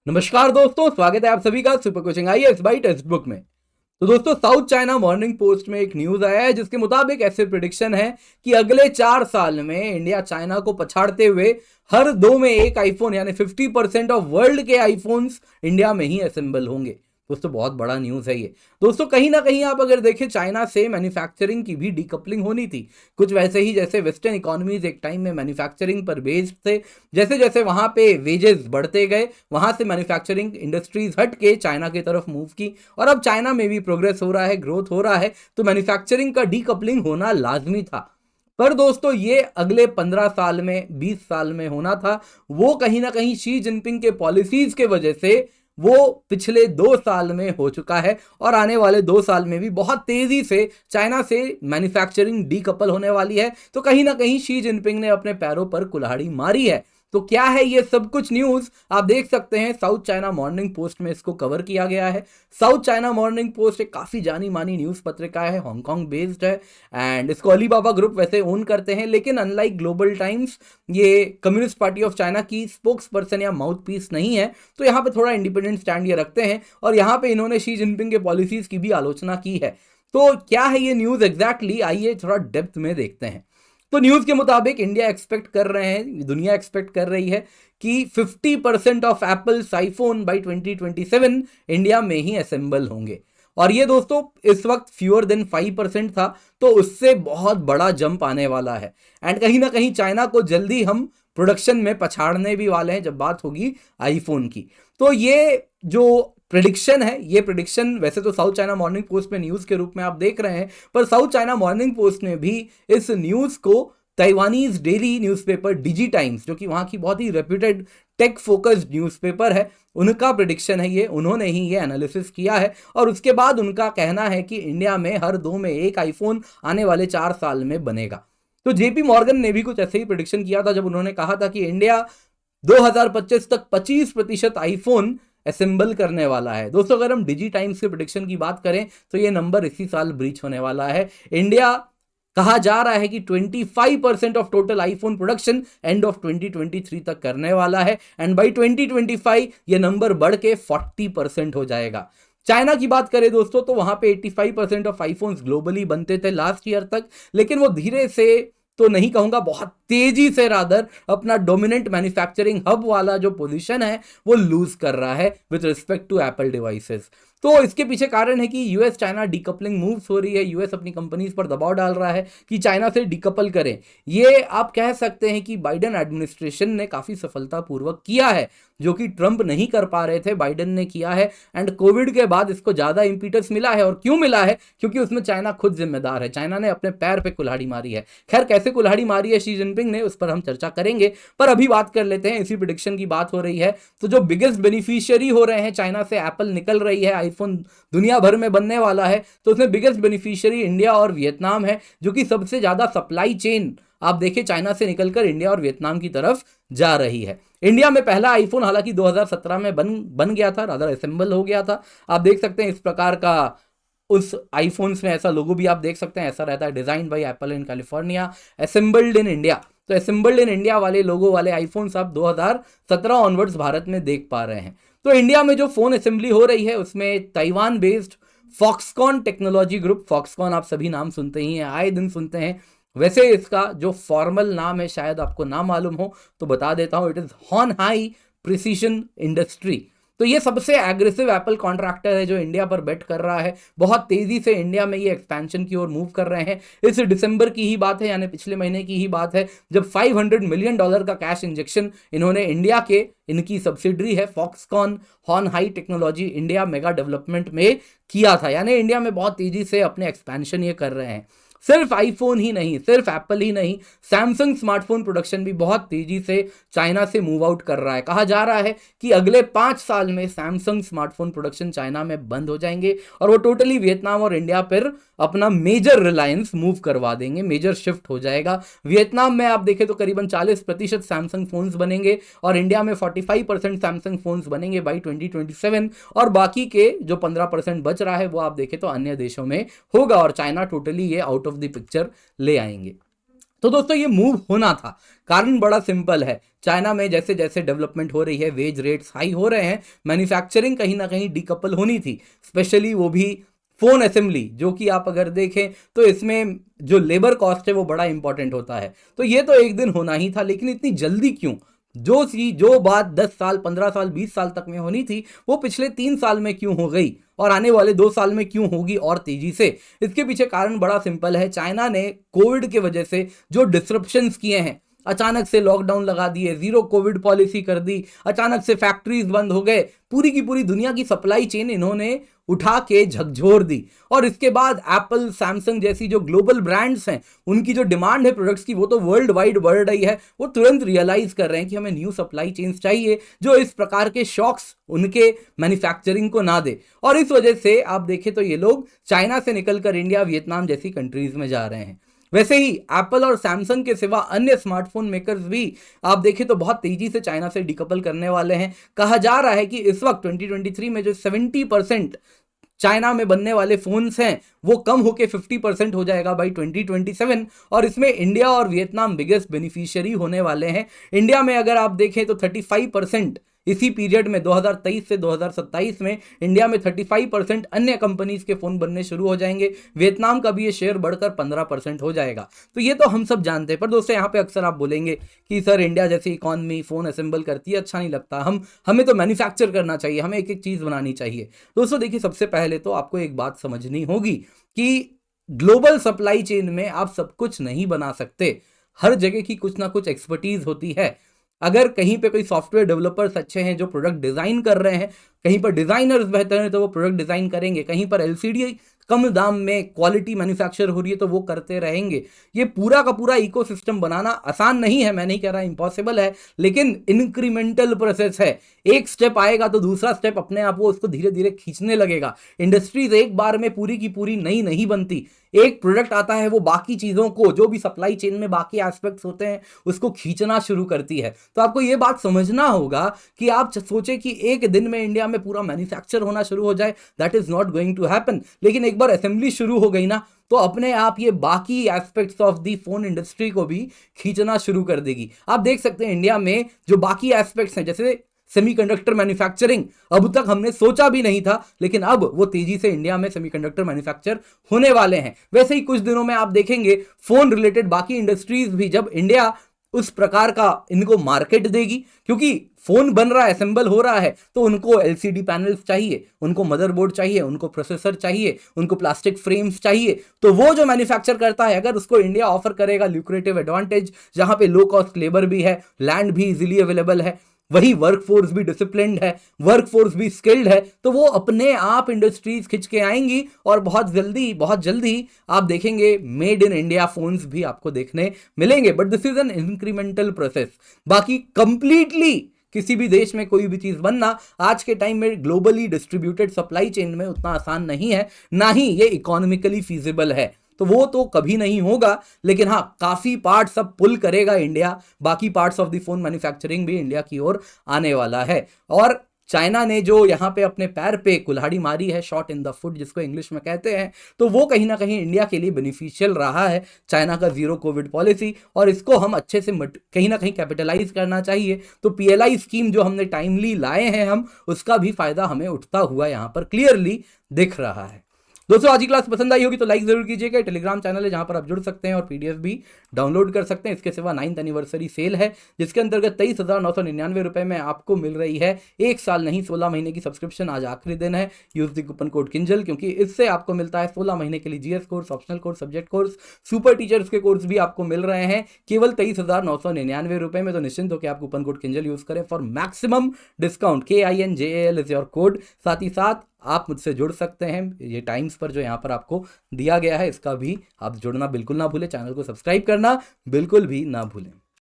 नमस्कार दोस्तों, स्वागत है आप सभी का super coaching IAS by text book में। तो दोस्तों, साउथ चाइना मॉर्निंग पोस्ट में एक न्यूज आया है जिसके मुताबिक ऐसे प्रिडिक्शन है कि अगले 4 साल में इंडिया चाइना को पछाड़ते हुए हर दो में एक आईफोन यानी 50% ऑफ वर्ल्ड के आईफोन्स इंडिया में ही असेंबल होंगे। दोस्तों, बहुत बड़ा न्यूज है ये। दोस्तों, कहीं ना कहीं आप अगर देखें, चाइना से मैन्युफैक्चरिंग की भी डीकपलिंग होनी थी। कुछ वैसे ही जैसे वेस्टर्न इकोनॉमीज एक टाइम में मैन्युफैक्चरिंग पर बेस्ड थे, जैसे जैसे वहां पे वेजेस बढ़ते गए, वहां से मैन्युफैक्चरिंग इंडस्ट्रीज हट के चाइना की तरफ मूव की। और अब चाइना में भी प्रोग्रेस हो रहा है, ग्रोथ हो रहा है, तो मैन्युफैक्चरिंग का डीकपलिंग होना लाजमी था। पर दोस्तों, ये अगले 15 साल में, 20 साल में होना था। वो कहीं ना कहीं शी जिनपिंग के पॉलिसीज के वजह से वो पिछले 2 साल में हो चुका है, और आने वाले 2 साल में भी बहुत तेजी से चाइना से मैन्युफैक्चरिंग डीकपल होने वाली है। तो कहीं ना कहीं शी जिनपिंग ने अपने पैरों पर कुल्हाड़ी मारी है। तो क्या है ये सब कुछ न्यूज, आप देख सकते हैं साउथ चाइना मॉर्निंग पोस्ट में इसको कवर किया गया है। साउथ चाइना मॉर्निंग पोस्ट एक काफी जानी मानी न्यूज पत्रिका है, हांगकांग बेस्ड है, एंड इसको अलीबाबा ग्रुप वैसे ओन करते हैं। लेकिन अनलाइक ग्लोबल टाइम्स, ये कम्युनिस्ट पार्टी ऑफ चाइना की स्पोक्स पर्सन या माउथ पीस नहीं है, तो यहाँ पे थोड़ा इंडिपेंडेंट स्टैंड ये रखते हैं। और यहाँ पे इन्होंने शी जिनपिंग के पॉलिसीज की भी आलोचना की है। तो क्या है ये न्यूज एग्जैक्टली, आइए थोड़ा डेप्थ में देखते हैं। तो न्यूज के मुताबिक इंडिया एक्सपेक्ट कर रहे हैं, दुनिया एक्सपेक्ट कर रही है कि 50% of Apple's iPhone by 2027 India में ही असेंबल होंगे। और ये दोस्तों इस वक्त फ्यूअर देन 5% था, तो उससे बहुत बड़ा जंप आने वाला है। एंड कहीं ना कहीं चाइना को जल्दी हम प्रोडक्शन में पछाड़ने भी वाले हैं जब बात होगी आईफोन की। तो ये जो प्रिडिक्शन है, ये प्रिडिक्शन वैसे तो साउथ चाइना मॉर्निंग पोस्ट में न्यूज के रूप में आप देख रहे हैं, पर साउथ चाइना मॉर्निंग पोस्ट ने भी इस न्यूज को ताइवानीज डेली न्यूज़पेपर डिजी टाइम्स, जो कि वहां की बहुत ही रेप्यूटेड टेक फोकस्ड न्यूज़पेपर है, उनका प्रिडिक्शन है ये, उन्होंने ही ये एनालिसिस किया है। और उसके बाद उनका कहना है कि इंडिया में हर दो में एक आईफोन आने वाले 4 साल में बनेगा। तो जेपी मॉर्गन ने भी कुछ ऐसे ही प्रिडिक्शन किया था, जब उन्होंने कहा था कि इंडिया 2025 तक 25% आईफोन असेंबल करने वाला है। दोस्तों, अगर हम डिजी टाइम्स के प्रिडिक्शन की बात करें तो ये नंबर इसी साल ब्रीच होने वाला है। इंडिया कहा जा रहा है कि 25% of total iPhone production end of 2023 तक करने वाला है, एंड बाय 2025 ये नंबर बढ़ के 40% हो जाएगा। चाइना की बात करें दोस्तों, तो वहां पे 85% ऑफ आईफोन्स ग्लोबली बनते थे लास्ट ईयर तक, लेकिन वो धीरे से, तो नहीं कहूंगा, बहुत तेजी से रादर अपना डोमिनेंट मैन्युफैक्चरिंग हब वाला जो पोजीशन है वो लूज कर रहा है with respect to Apple devices. तो इसके पीछे कारण है कि यूएस चाइना डीकपलिंग मूव्स हो रही है। यूएस अपनी कंपनीज पर दबाव डाल रहा है कि चाइना से डीकपल करें। ये आप कह सकते हैं कि बाइडेन एडमिनिस्ट्रेशन ने काफी सफलतापूर्वक किया है, जो कि ट्रंप नहीं कर पा रहे थे, बाइडेन ने किया है। एंड कोविड के बाद इसको ज्यादा इंपीटस मिला है। और क्यों मिला है? क्योंकि उसमें चाइना खुद जिम्मेदार है। चाइना ने अपने पैर पे कुल्हाड़ी मारी है। खैर, कैसे कुल्हाड़ी मारी है शी जिनपिंग ने, उस पर हम चर्चा करेंगे। पर अभी बात कर लेते हैं, इसी प्रिडिक्शन की बात हो रही है, तो जो बिगेस्ट बेनिफिशियरी हो रहे हैं चाइना से एप्पल निकल रही है, आईफोन दुनिया भर में बनने वाला है, तो उसमें बिगेस्ट बेनिफिशियरी इंडिया और वियतनाम है, जो कि सबसे ज्यादा सप्लाई चेन आप देखिए चाइना से निकलकर इंडिया और वियतनाम की तरफ जा रही है। इंडिया में पहला आईफोन हालांकि 2017 में बन गया था, रादर असेंबल हो गया था। आप देख सकते हैं इस प्रकार का उस आईफोन्स में ऐसा लोगो भी आप देख सकते हैं, ऐसा रहता है, design by apple in California, assembled in India. तो असेंबल्ड इन इंडिया वाले लोगो वाले आईफोन्स आप 2017 ऑनवर्ड्स भारत में देख पा रहे हैं। तो इंडिया में जो फोन असेंबली हो रही है उसमें Taiwan based Foxconn technology group, Foxconn आप सभी नाम सुनते ही हैं, आए दिन सुनते हैं। वैसे इसका जो फॉर्मल नाम है शायद आपको ना मालूम हो, तो बता देता हूं, it is Hon Hai Precision Industry. तो ये सबसे एग्रेसिव एप्पल कॉन्ट्रैक्टर है जो इंडिया पर बेट कर रहा है। बहुत तेजी से इंडिया में ये एक्सपेंशन की ओर मूव कर रहे हैं। इस दिसंबर की ही बात है, यानी पिछले महीने की ही बात है, जब $500 मिलियन का कैश इंजेक्शन इन्होंने इंडिया के, इनकी सब्सिडरी है Foxconn Hon Hai Technology India Mega Development में किया था। यानी इंडिया में बहुत तेजी से अपने एक्सपेंशन ये कर रहे हैं। सिर्फ आईफोन ही नहीं, सिर्फ एप्पल ही नहीं, सैमसंग स्मार्टफोन प्रोडक्शन भी बहुत तेजी से चाइना से मूव आउट कर रहा है। कहा जा रहा है कि अगले 5 साल में सैमसंग स्मार्टफोन प्रोडक्शन चाइना में बंद हो जाएंगे, और वो टोटली वियतनाम और इंडिया पर अपना मेजर रिलायंस मूव करवा देंगे, मेजर शिफ्ट हो जाएगा। वियतनाम में आप देखें तो करीबन 40% सैमसंग फोन्स बनेंगे, और इंडिया में 45% सैमसंग फोन्स बनेंगे बाई 2027, और बाकी के जो 15% बच रहा है वो आप देखें तो अन्य देशों में होगा, और चाइना टोटली ये आउट ऑफ द पिक्चर ले आएंगे। तो दोस्तों ये मूव होना था। कारण बड़ा सिंपल है, चाइना में जैसे जैसे डेवलपमेंट हो रही है, वेज रेट्स हाई हो रहे हैं, मैन्युफैक्चरिंग कहीं ना कहीं डीकपल होनी थी, स्पेशली वो भी फोन असेंबली, जो कि आप अगर देखें तो इसमें जो लेबर कॉस्ट है वो बड़ा इंपॉर्टेंट होता है। तो ये तो एक दिन होना ही था, लेकिन इतनी जल्दी क्यों? जो बात 10 साल 15 साल 20 साल तक में होनी थी वो पिछले 3 साल में क्यों हो गई और आने वाले 2 साल में क्यों होगी और तेजी से? इसके पीछे कारण बड़ा सिंपल है। चाइना ने कोविड के वजह से जो डिसरप्शंस किए हैं, अचानक से लॉकडाउन लगा दिए, जीरो कोविड पॉलिसी कर दी, अचानक से फैक्ट्रीज बंद हो गए, पूरी की पूरी दुनिया की सप्लाई चेन इन्होंने उठा के झकझोर दी। और इसके बाद एप्पल सैमसंग जैसी जो ग्लोबल ब्रांड्स हैं, उनकी जो डिमांड है प्रोडक्ट्स की वो तो वर्ल्ड वाइड बढ़ रही है। वो तुरंत रियलाइज कर रहे हैं कि हमें न्यू सप्लाई चेन्स चाहिए जो इस प्रकार के शॉक्स उनके मैन्युफैक्चरिंग को ना दे। और इस वजह से आप देखें तो ये लोग चाइना से निकलकर इंडिया, वियतनाम जैसी कंट्रीज में जा रहे हैं। वैसे ही एप्पल और सैमसंग के सिवा अन्य स्मार्टफोन मेकर्स भी आप देखें तो बहुत तेजी से चाइना से डिकपल करने वाले हैं। कहा जा रहा है कि इस वक्त 2023 में जो 70% चाइना में बनने वाले फोन्स हैं वो कम होके 50% हो जाएगा बाई 2027, और इसमें इंडिया और वियतनाम बिगेस्ट बेनिफिशियरी होने वाले हैं। इंडिया में अगर आप देखें तो 35% इसी पीरियड में 2023 से 2027 में इंडिया में 35% अन्य कंपनीज के फोन बनने शुरू हो जाएंगे। वियतनाम का भी ये शेयर बढ़कर 15% हो जाएगा। तो ये तो हम सब जानते हैं। पर दोस्तों यहाँ पे अक्सर आप बोलेंगे कि सर इंडिया जैसी इकॉनमी फोन असेंबल करती है, अच्छा नहीं लगता, हमें तो मैन्युफैक्चर करना चाहिए, हमें एक एक चीज बनानी चाहिए। दोस्तों देखिए, सबसे पहले तो आपको एक बात समझनी होगी कि ग्लोबल सप्लाई चेन में आप सब कुछ नहीं बना सकते। हर जगह की कुछ ना कुछ एक्सपर्टीज होती है। अगर कहीं पे कोई सॉफ्टवेयर डेवलपर्स अच्छे हैं जो प्रोडक्ट डिजाइन कर रहे हैं, कहीं पर डिजाइनर्स बेहतर हैं तो वो प्रोडक्ट डिजाइन करेंगे, कहीं पर एलसीडी कम दाम में क्वालिटी मैन्युफैक्चर हो रही है तो वो करते रहेंगे। ये पूरा का पूरा इकोसिस्टम बनाना आसान नहीं है, मैं नहीं कह रहा इम्पॉसिबल है, लेकिन इंक्रीमेंटल प्रोसेस है। एक स्टेप आएगा तो दूसरा स्टेप अपने आप वो उसको धीरे धीरे खींचने लगेगा। इंडस्ट्रीज एक बार में पूरी की पूरी नई नहीं बनती। एक प्रोडक्ट आता है वो बाकी चीजों को, जो भी सप्लाई चेन में बाकी एस्पेक्ट्स होते हैं, उसको खींचना शुरू करती है। तो आपको ये बात समझना होगा कि आप सोचे कि एक दिन में इंडिया में पूरा मैन्युफैक्चर होना शुरू हो जाए, that is not going to happen. लेकिन एक बार असेंबली शुरू हो गई ना तो अपने आप ये बाकी aspects of the phone industry को भी खींचना शुरू कर देगी। आप देख सकते हैं इंडिया में जो बाकी एस्पेक्ट्स हैं, जैसे सेमीकंडक्टर मैन्युफैक्चरिंग, अब तक हमने सोचा भी नहीं था, लेकिन अब वो तेजी से इंडिया में सेमीकंडक्टर मैन्युफैक्चर होने वाले हैं। वैसे ही कुछ दिनों में आप देखेंगे फोन रिलेटेड बाकी इंडस्ट्रीज भी, जब इंडिया उस प्रकार का इनको मार्केट देगी, क्योंकि फोन बन रहा है, असेंबल हो रहा है, तो उनको एलसीडी पैनल्स चाहिए, उनको मदरबोर्ड चाहिए, उनको प्रोसेसर चाहिए, उनको प्लास्टिक फ्रेम्स चाहिए। तो वो जो मैन्युफैक्चर करता है, अगर उसको इंडिया ऑफर करेगा ल्यूक्रेटिव एडवांटेज, जहां पे लो कॉस्ट लेबर भी है, लैंड भी इजीली अवेलेबल है, वही वर्कफोर्स भी डिसिप्लिन्ड है, वर्कफोर्स भी स्किल्ड है, तो वो अपने आप इंडस्ट्रीज खिंच के आएंगी और बहुत जल्दी आप देखेंगे मेड इन इंडिया फोन्स भी आपको देखने मिलेंगे। But this is an incremental process. बाकी कंप्लीटली किसी भी देश में कोई भी चीज बनना आज के टाइम में ग्लोबली डिस्ट्रीब्यूटेड सप्लाई चेन में उतना आसान नहीं है, ना ही ये इकोनॉमिकली फीजिबल है। तो वो तो कभी नहीं होगा, लेकिन हाँ, काफी पार्ट सब पुल करेगा इंडिया, बाकी parts of the phone manufacturing भी इंडिया की ओर आने वाला है। और चाइना ने जो यहाँ पे अपने पैर पे कुल्हाड़ी मारी है, शॉट इन द फुट जिसको इंग्लिश में कहते हैं, तो वो कहीं ना कहीं इंडिया के लिए बेनिफिशियल रहा है, चाइना का जीरो कोविड पॉलिसी, और इसको हम अच्छे से कहीं ना कहीं कैपिटलाइज करना चाहिए। तो पीएलआई स्कीम जो हमने टाइमली लाए हैं हम, उसका भी फायदा हमें उठता हुआ यहाँ पर क्लियरली दिख रहा है। दोस्तों आज की क्लास पसंद आई होगी तो लाइक जरूर कीजिएगा। टेलीग्राम चैनल है जहां पर आप जुड़ सकते हैं और पीडीएफ भी डाउनलोड कर सकते हैं। इसके सिवा 9th एनिवर्सरी सेल है जिसके अंतर्गत 23,999 रुपए में आपको मिल रही है 1 साल नहीं 16 महीने की सब्सक्रिप्शन। आज आखिरी दिन है, use the coupon code Kinjal, क्योंकि इससे आपको मिलता है 16 महीने के लिए GS course, optional course, subject course, super teachers के कोर्स भी आपको मिल रहे हैं केवल 23,999 रुपए में। तो निश्चिंत होकर आप कूपन कोड किंजल यूज करें for maximum discount. KINJAL is your code. साथ ही साथ आप मुझसे जुड़ सकते हैं, ये टाइम्स पर जो यहाँ पर आपको दिया गया है इसका भी आप जुड़ना बिल्कुल ना भूलें। चैनल को सब्सक्राइब करना बिल्कुल भी ना भूलें।